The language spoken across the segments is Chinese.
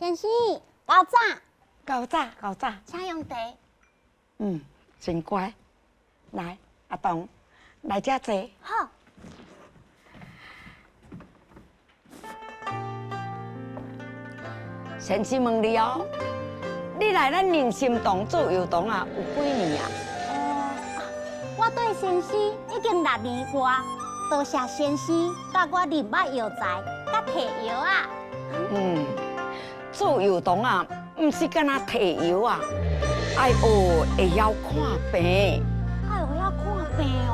先生，高早，高早，请用茶。真乖。来，阿东，来遮坐。好。先生问你哦，你来咱人心堂做药堂啊，有几年啊？我对先生已经6年多，多谢先生教我入捌药材，甲摕药啊。做药堂啊，唔是干那摕药啊，爱学会晓看病。哎呦，要看病哦。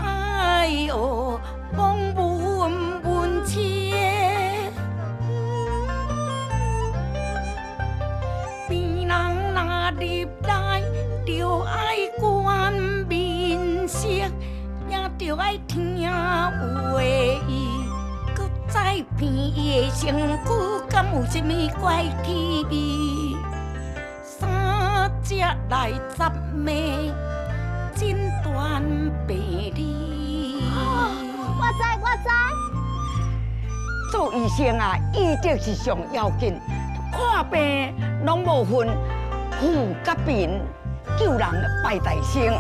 哎呦，望闻问切，病人若入来，就爱观面色，也就爱听话意，搁再闻伊的身躯，敢有啥物怪气味？三只来十枚，诊断病理。我知。做医生啊，医德是上要紧，看病拢无分富甲贫，救人拜大生。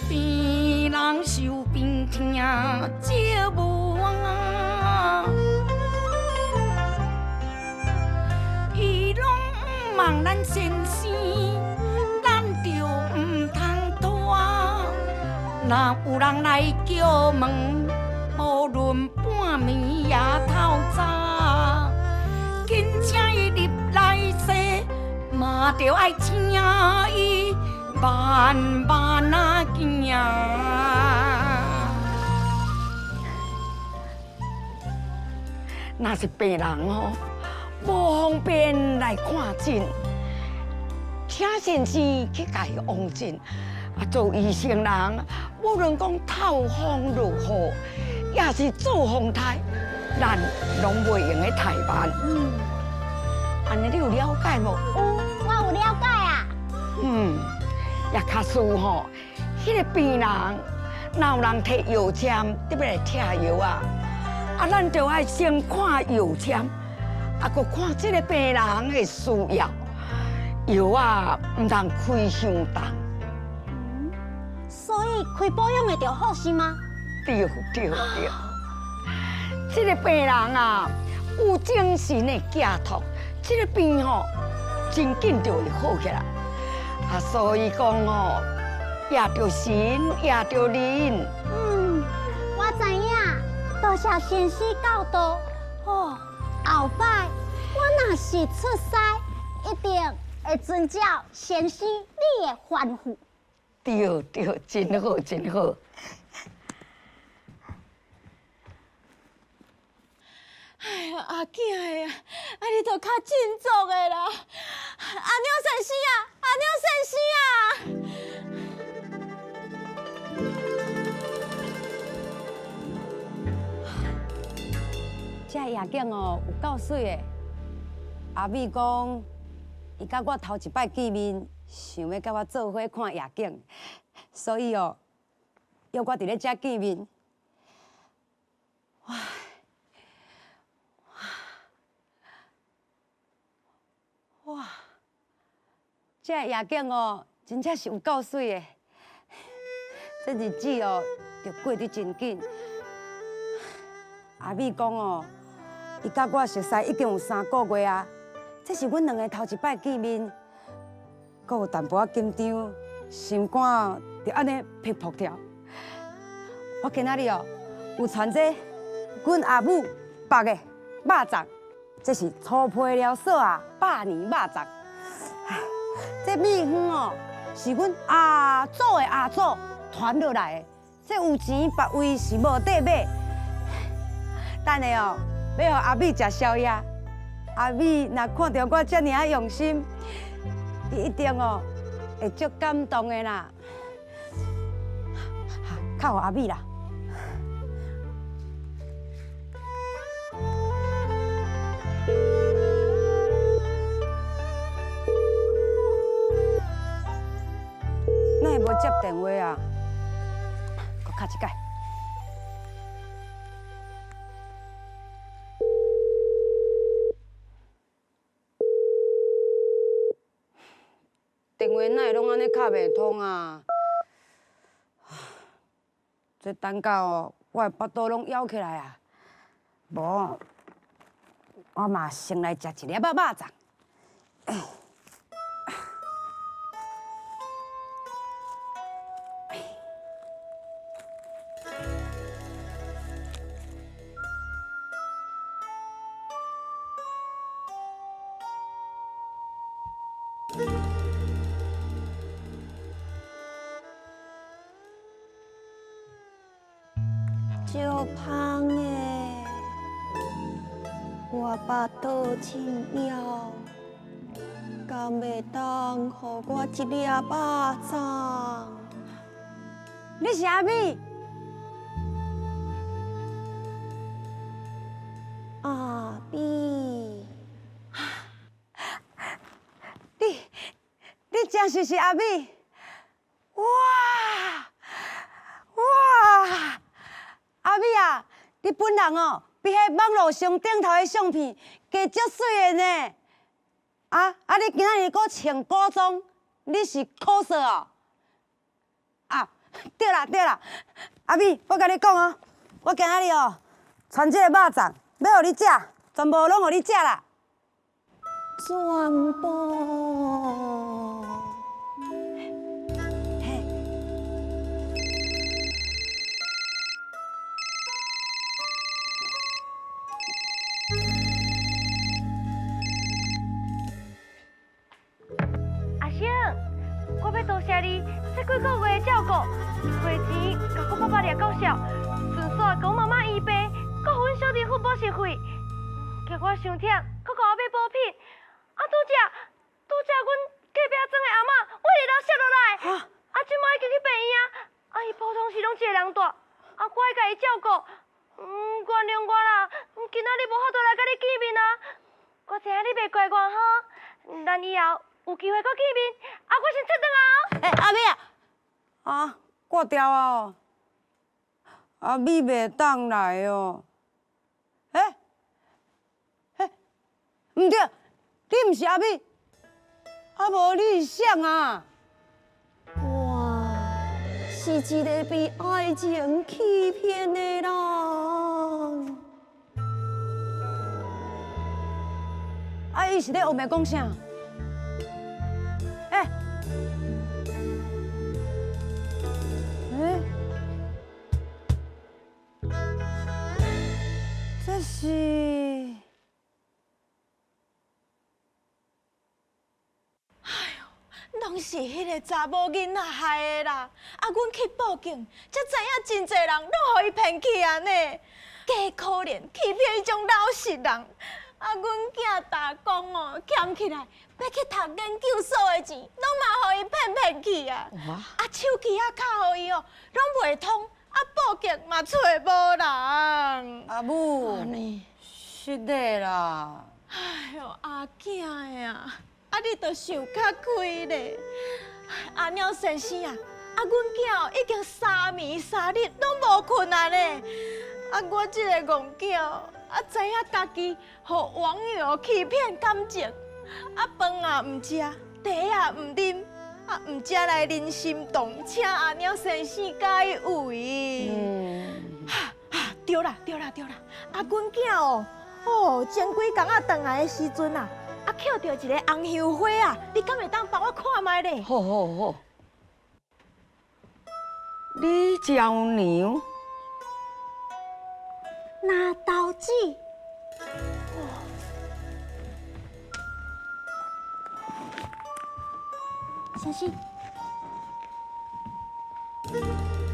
病人受病痛照无啊，伊拢毋望咱先生，咱就毋通拖。若有人来叫问，无论半暝也透早，紧请伊入来坐，嘛着爱请伊慢慢啊行。若是病人哦，无方便来看诊，请先生去甲伊望诊。做医生人，无论讲透风落雨，也是做风台，咱拢袂用的台湾。安尼你有了解无？我有了解啊。也卡输吼，迄个病人，若有人摕药签，你要来拆药啊，咱就爱先看药签，搁看这个病人的需要，药啊唔通开伤重。所以开保养的就好是吗？对。这个病人啊，有精神的寄托，这个病吼，真紧就会好起来。所以讲哦，也着神，也着人。我知影，多谢先生教导。后摆我若是出师，一定会遵照先生你的吩咐。对，真好。哎呀，阿囝的呀，你著较振作的啦！阿娘先生啊，阿娘先生啊！这夜景哦，有够水的。阿美讲，伊甲我头一摆见面，想要甲我做伙看夜景，所以哦，约我伫咧遮见面。哇，这夜景哦，真正是有够水的。这日子哦，就过得真紧。阿美讲哦，伊甲我熟识已经有3个月啊。这是阮两个头一摆见面，阁有淡薄仔紧张，心肝就安尼砰砰跳。我今仔日哦，有传这阮阿母包的肉粽，这是初批了锁啊，100年肉粽。这米粉哦，是阮阿祖的阿祖传落来的，这有钱别位是无得买。等下哦，要互阿美食宵夜。阿美若看到我遮尔啊用心，伊一定哦会足感动的啦。靠阿美啦。哪会无接电话啊？搁敲一摆。电话哪会拢安尼敲袂通啊？这等到哦，我的腹肚拢枵起来啊！无，我嘛先来食一粒肉粽。就芳诶，我腹肚真枵，敢袂当互我一粒肉粽？你是阿美？阿比，你真是阿美？哇！哇！阿美啊，你本人哦，比迄网络上顶头的相片加足水的呢。你今仔日搁穿古装，你是 cos 哦？啊，对啦，阿美，我甲你讲哦，我今仔日哦，传这个肉粽要互你食，全部拢互你食啦。全部。嘿。阿星，我要多谢你这几个月的照顾，花钱甲我爸爸掠到小，顺续甲我妈妈医病，搁阮小弟付补习费，叫我伤忝，搁甲我买补品。拄则阮隔壁庄的阿嬷胃里头摔落来，即摆已经去病院啊。伊普通时拢一个人住，我爱甲伊照顾。原谅我啦，今仔日无法度来甲你见面啊。我知影你袂怪我哈，咱以后有机会搁见面，我先出转啊。阿美啊，挂掉啊哦，阿美袂当来哦。唔对，你唔是阿美，无你是谁啊？我是一个被爱情欺骗的人。伊是咧后面讲啥？这是。拢是迄个查某囡仔害的啦！阮去报警，才知影真侪人拢互伊骗去安尼，假可怜欺骗迄种老实人。阮囝打工哦，欠起来要去读研究所的钱，拢嘛互伊骗去啊！手机卡互伊哦，拢袂通，报警嘛找无人。阿母，安尼，是的啦。哎呦，阿囝呀！你着想较开咧，阿鸟先生啊，阮囝哦已经3暝3日拢无困啊咧，我这个戆囝知影家己互网友欺骗感情，饭也唔食，茶也唔啉，唔食来人心动，请阿鸟先生解围。对啦，阮囝哦，前几工转来的时阵啊。捡到一个红绣花啊！你敢会当帮我看卖咧？好，李娇娘，拿刀子。小心！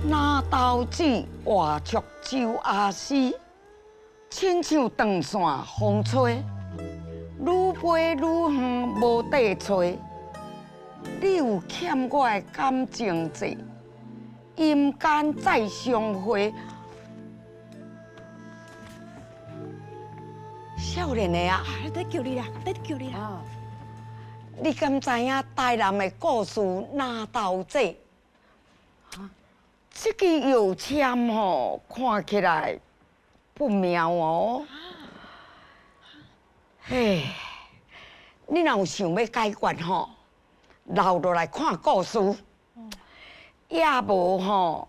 拿刀子画竹周阿诗，亲像长线风吹。愈飞愈远，无地找。你有欠我的感情债，阴间再相会。少年的啊，在叫你啦！你敢知影台南的故事拿刀子？这个药签吼，看起来不妙哦。嘿，你若有想要解决吼，留落来看故事，也无吼，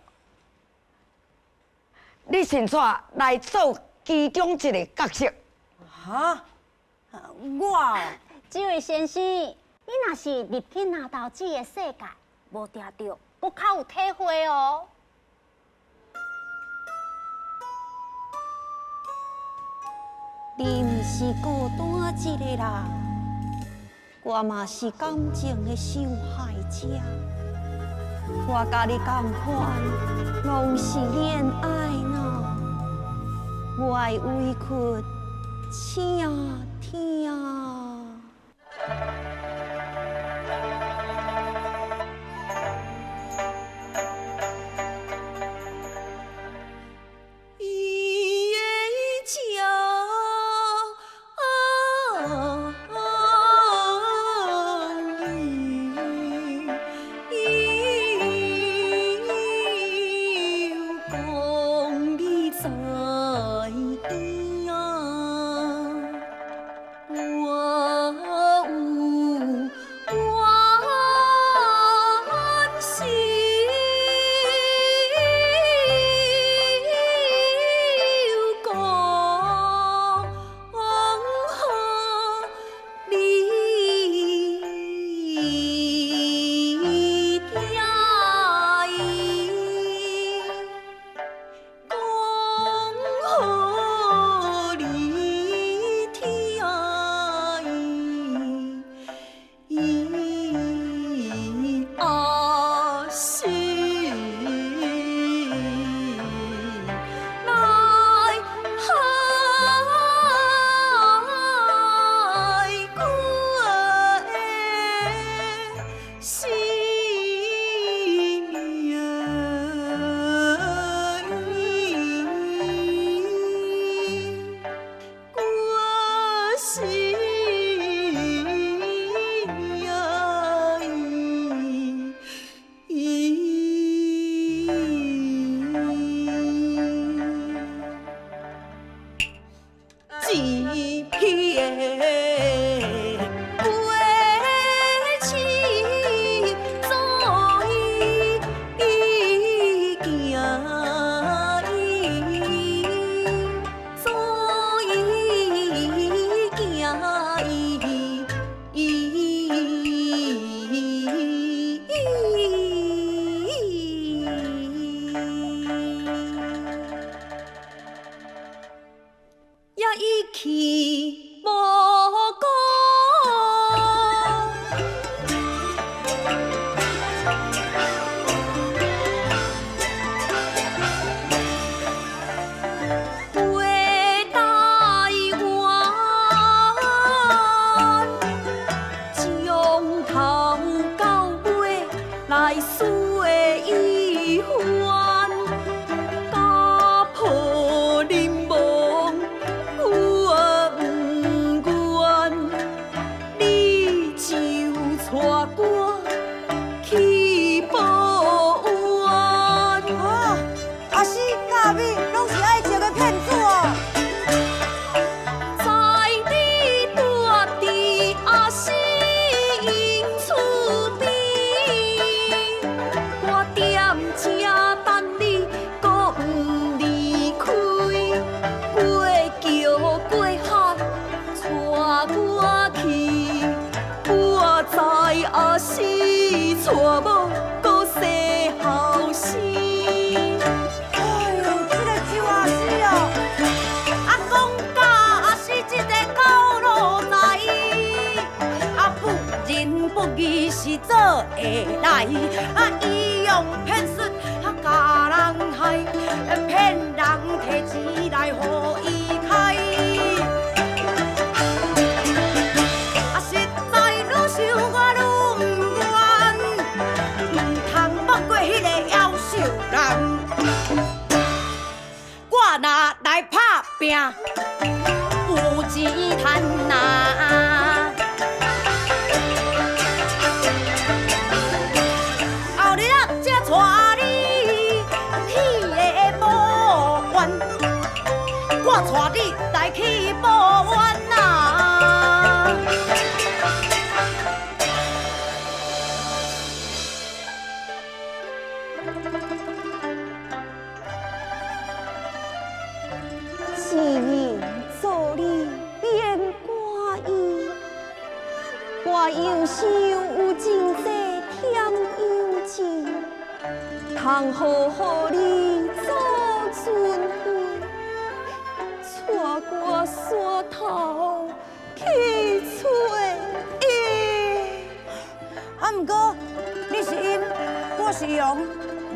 你先出来做其中一个角色。哈，我这位先生，你若是入去拿豆子的世界，无定着，我较有体会哦。你毋是孤单一个人，我嘛是感情的受害者。我甲你同款，拢是恋爱呢。我的委屈，请听。会来以用骗术甲人害，骗人摕钱来互伊开。实在愈想我愈毋愿，毋通放过迄个夭寿人。我若来拍拼，有钱趁呐。 我带你来去报冤呐！忧愁有真多添忧情，通好好你做准备，带我山头去找伊。啊，毋过你是阴，我是阳，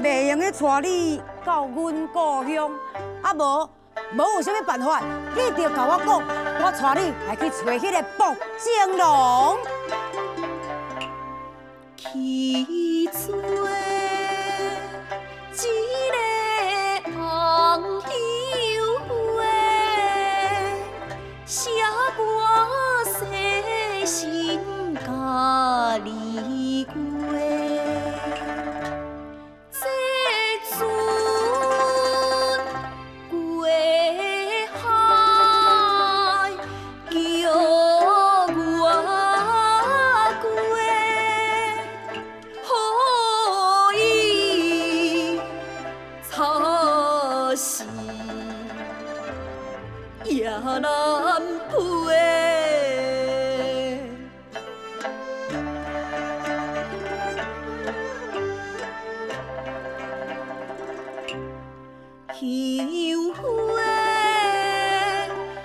袂用去带你到阮故乡。啊无有啥物办法，你着甲我讲，我带你来去找迄个卜正龙。去做一个红油花，写我细心甲你过。这阵过海，叫我过。好意草是也难配。油花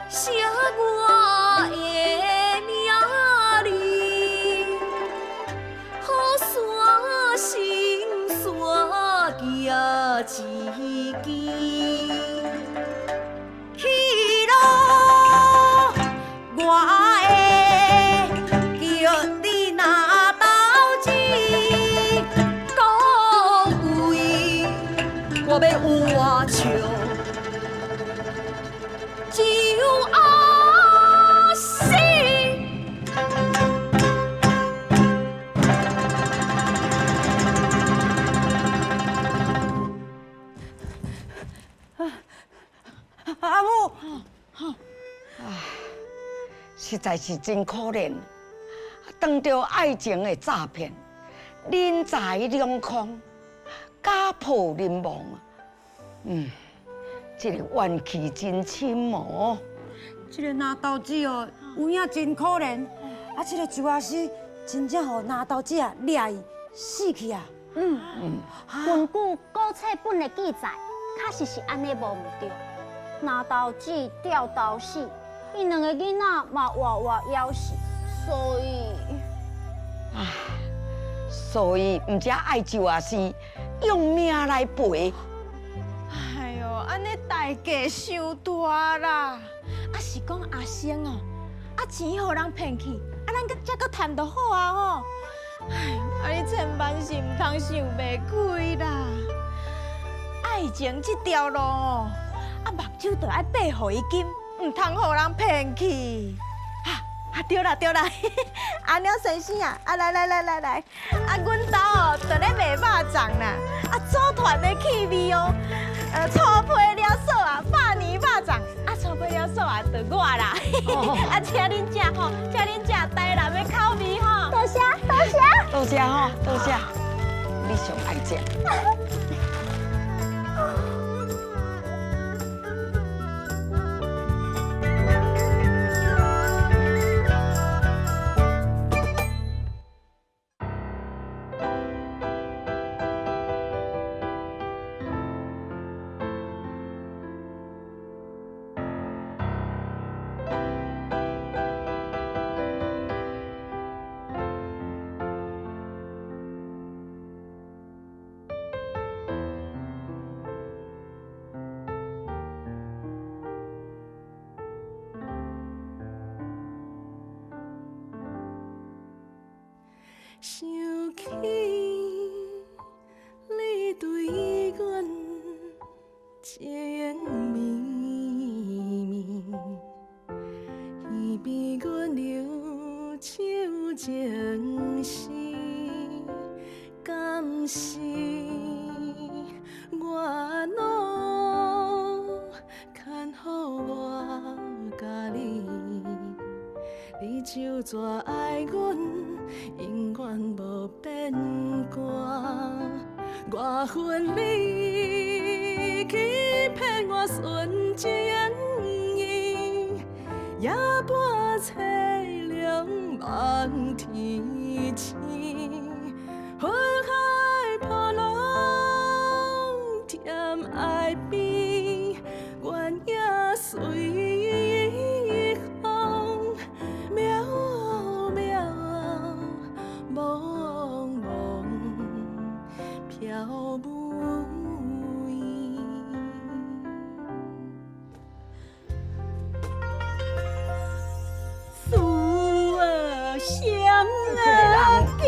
写我的名字，好山心山行一支。去咯，我会叫你拿刀子，各位我要换笑，就阿死。阿母，实在是真可怜，当着爱情的诈骗，人财两空，家破人亡。这个怨气真深哦。这个拿刀子哦，有影真可怜。啊，这个周阿师真正互拿刀子啊掠伊死去啊。根据古册本的记载，确实是安尼无毋对。拿刀子掉刀死，伊两个囡仔嘛活活夭死，所以唔只爱周阿师用命来赔。哎呦，安尼代价伤大啦！啊是讲阿生哦，啊钱互人骗去，啊咱才阁赚得好啊吼！哎，啊你千万是唔通想袂开啦！爱情这条路哦，啊目睭就爱爬互伊金，唔通互人骗去。对啦对啦，阿鸟先生啊，来，啊阮兜哦，就咧卖肉粽啦，啊组团的气味哦，初配了手啊，百年肉粽，啊初配了手啊，就我啦，啊请恁食吼，请恁食台南的口味吼，多谢。多谢吼，多谢，你上爱食。想起你对阮情绵绵，耳边阮流唱情诗，敢是我努牵好我甲你？你就怎爱阮，永远无变卦。我恨你欺骗我纯情意，也伴凄凉梦天一次，火海波浪添爱边，原野随风渺渺茫茫飘舞伊。相啊见，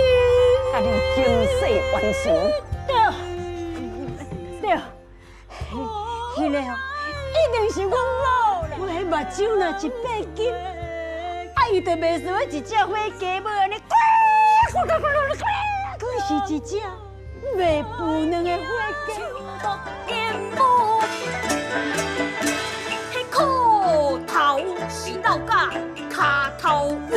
甲你精细完成。对，迄个哦，一定是阮某啦。我迄目睭若一百斤，伊就袂输一只火鸡母安尼，可是一只袂肥卵的火鸡。烟雾，迄裤头是老甲，骹头有。